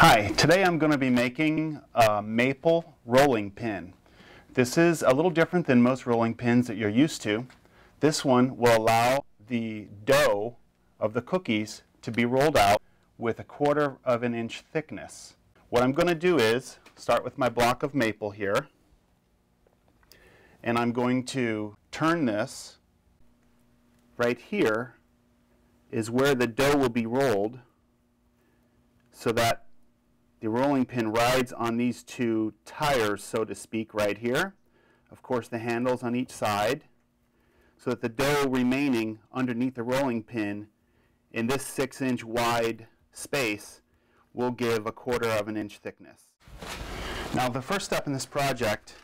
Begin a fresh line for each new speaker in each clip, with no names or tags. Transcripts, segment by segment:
Hi, today I'm going to be making a maple rolling pin. This is a little different than most rolling pins that you're used to. This one will allow the dough of the cookies to be rolled out with 1/4 of an inch thickness. What I'm going to do is start with my block of maple here, and I'm going to turn this. Right here is where the dough will be rolled, so that the rolling pin rides on these two tires, so to speak, right here. Of course, the handles on each side, so that the dough remaining underneath the rolling pin in this 6-inch wide space will give 1/4 of an inch thickness. Now, the first step in this project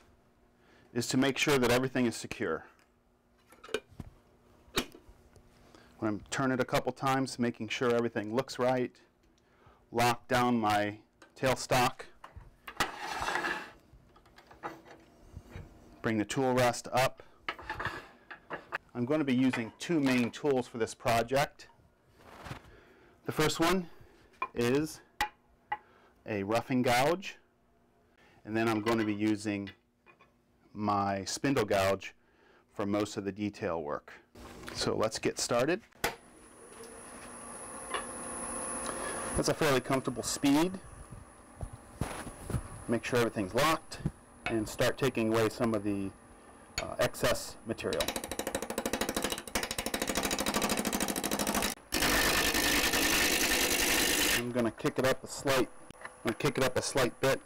is to make sure that everything is secure. I'm going to turn it a couple times, making sure everything looks right. Lock down my tailstock. Bring the tool rest up. I'm going to be using two main tools for this project. The first one is a roughing gouge, and then I'm going to be using my spindle gouge for most of the detail work. So let's get started. That's a fairly comfortable speed. Make sure everything's locked and start taking away some of the excess material. I'm going to kick it up a slight bit.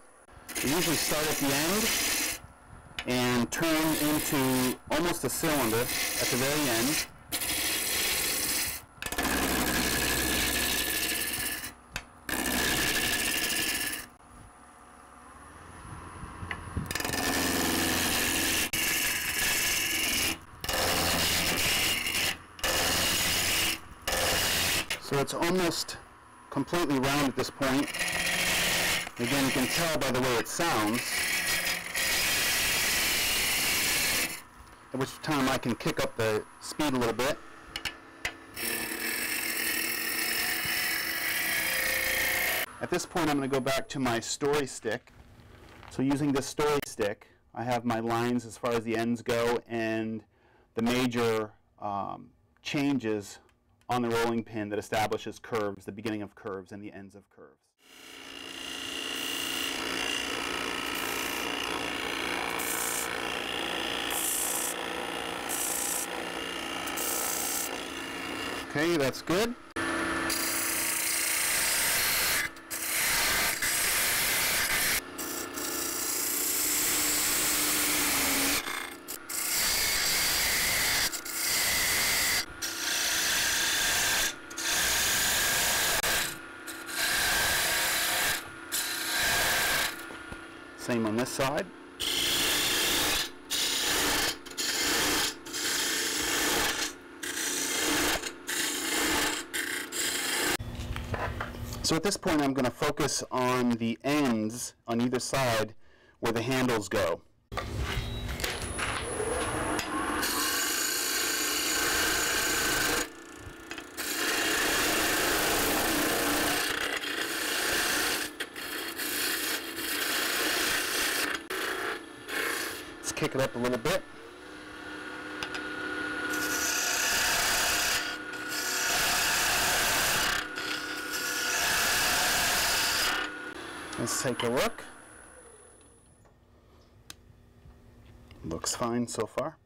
We usually start at the end and turn into almost a cylinder at the very end. So it's almost completely round at this point. Again, you can tell by the way it sounds, at which time I can kick up the speed a little bit. At this point, I'm going to go back to my story stick. So using this story stick, I have my lines as far as the ends go and the major changes on the rolling pin that establishes curves, the beginning of curves and the ends of curves. Okay, that's good. Same on this side. So at this point, I'm going to focus on the ends on either side where the handles go. Kick it up a little bit. Let's take a look. Looks fine so far.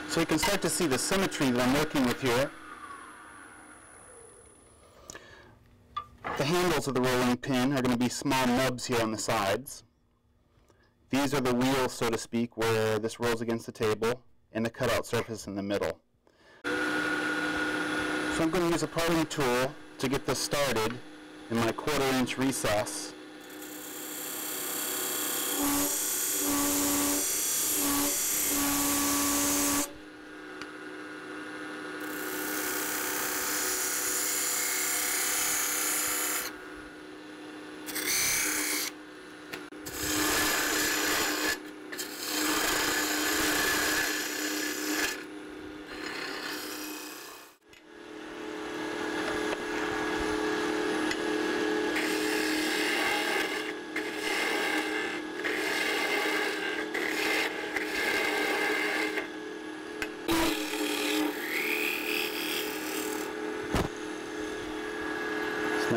So you can start to see the symmetry that I'm working with here. The handles of the rolling pin are going to be small nubs here on the sides. These are the wheels, so to speak, where this rolls against the table, and the cutout surface in the middle. So I'm going to use a parting tool to get this started in my 1/4 inch recess.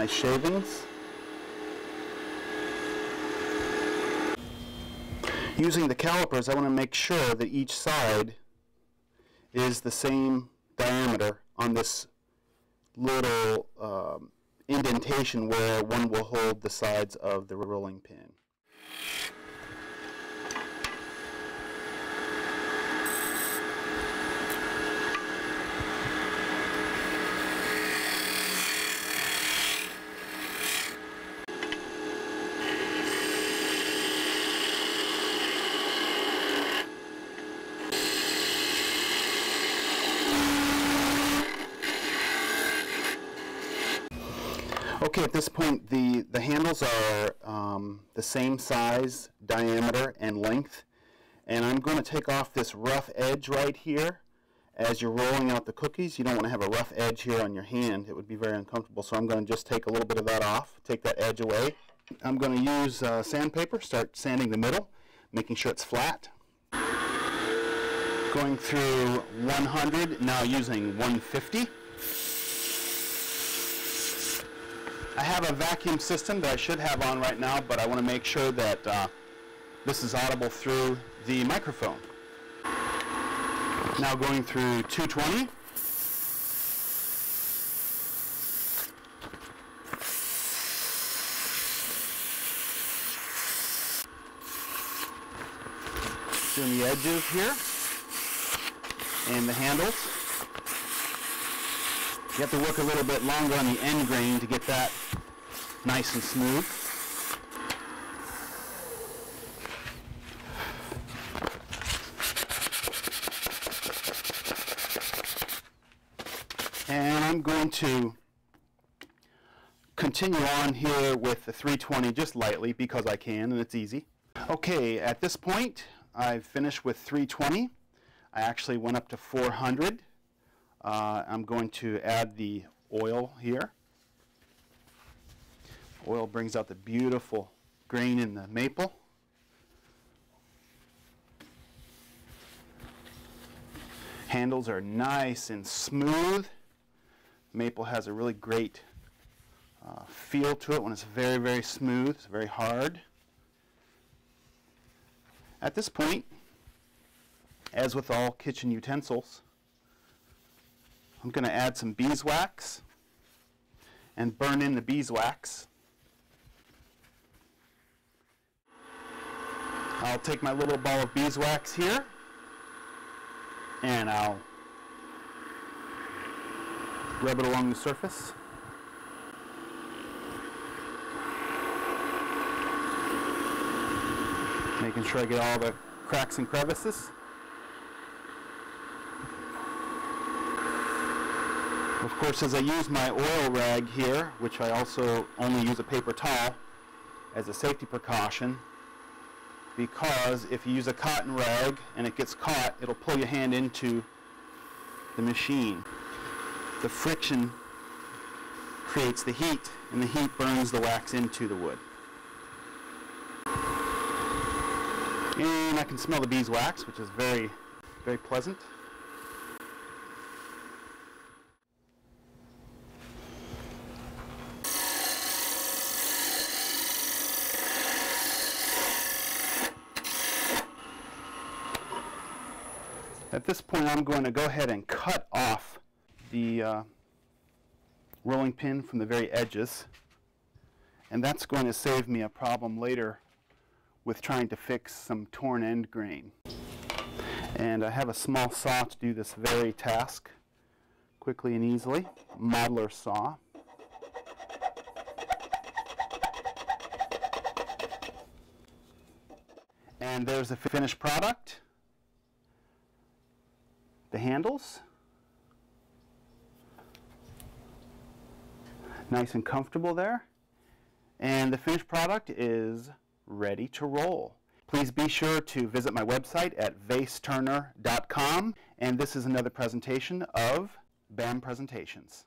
nice shavings. Using the calipers, I want to make sure that each side is the same diameter on this little indentation where one will hold the sides of the rolling pin. Okay, at this point the handles are the same size, diameter, and length, and I'm going to take off this rough edge right here. As you're rolling out the cookies, you don't want to have a rough edge here on your hand. It would be very uncomfortable, so I'm going to just take a little bit of that off, take that edge away. I'm going to use sandpaper, start sanding the middle, making sure it's flat. Going through 100, now using 150. I have a vacuum system that I should have on right now, but I want to make sure that this is audible through the microphone. Now going through 220. Doing the edges here and the handles. You have to work a little bit longer on the end grain to get that nice and smooth. And I'm going to continue on here with the 320 just lightly because I can and it's easy. Okay, at this point I've finished with 320. I actually went up to 400. I'm going to add the oil here. Oil brings out the beautiful grain in the maple. Handles are nice and smooth. Maple has a really great feel to it when it's very, very smooth. It's very hard. At this point, as with all kitchen utensils, I'm going to add some beeswax and burn in the beeswax. I'll take my little ball of beeswax here and I'll rub it along the surface. Making sure I get all the cracks and crevices. Of course, as I use my oil rag here, which I also only use a paper towel as a safety precaution, because if you use a cotton rag and it gets caught, it'll pull your hand into the machine. The friction creates the heat, and the heat burns the wax into the wood. And I can smell the beeswax, which is very, very pleasant. At this point, I'm going to go ahead and cut off the rolling pin from the very edges, and that's going to save me a problem later with trying to fix some torn end grain. And I have a small saw to do this very task quickly and easily, modeler saw. And there's the finished product. The handles, nice and comfortable there, and the finished product is ready to roll. Please be sure to visit my website at vaseturner.com, and this is another presentation of BAM Presentations.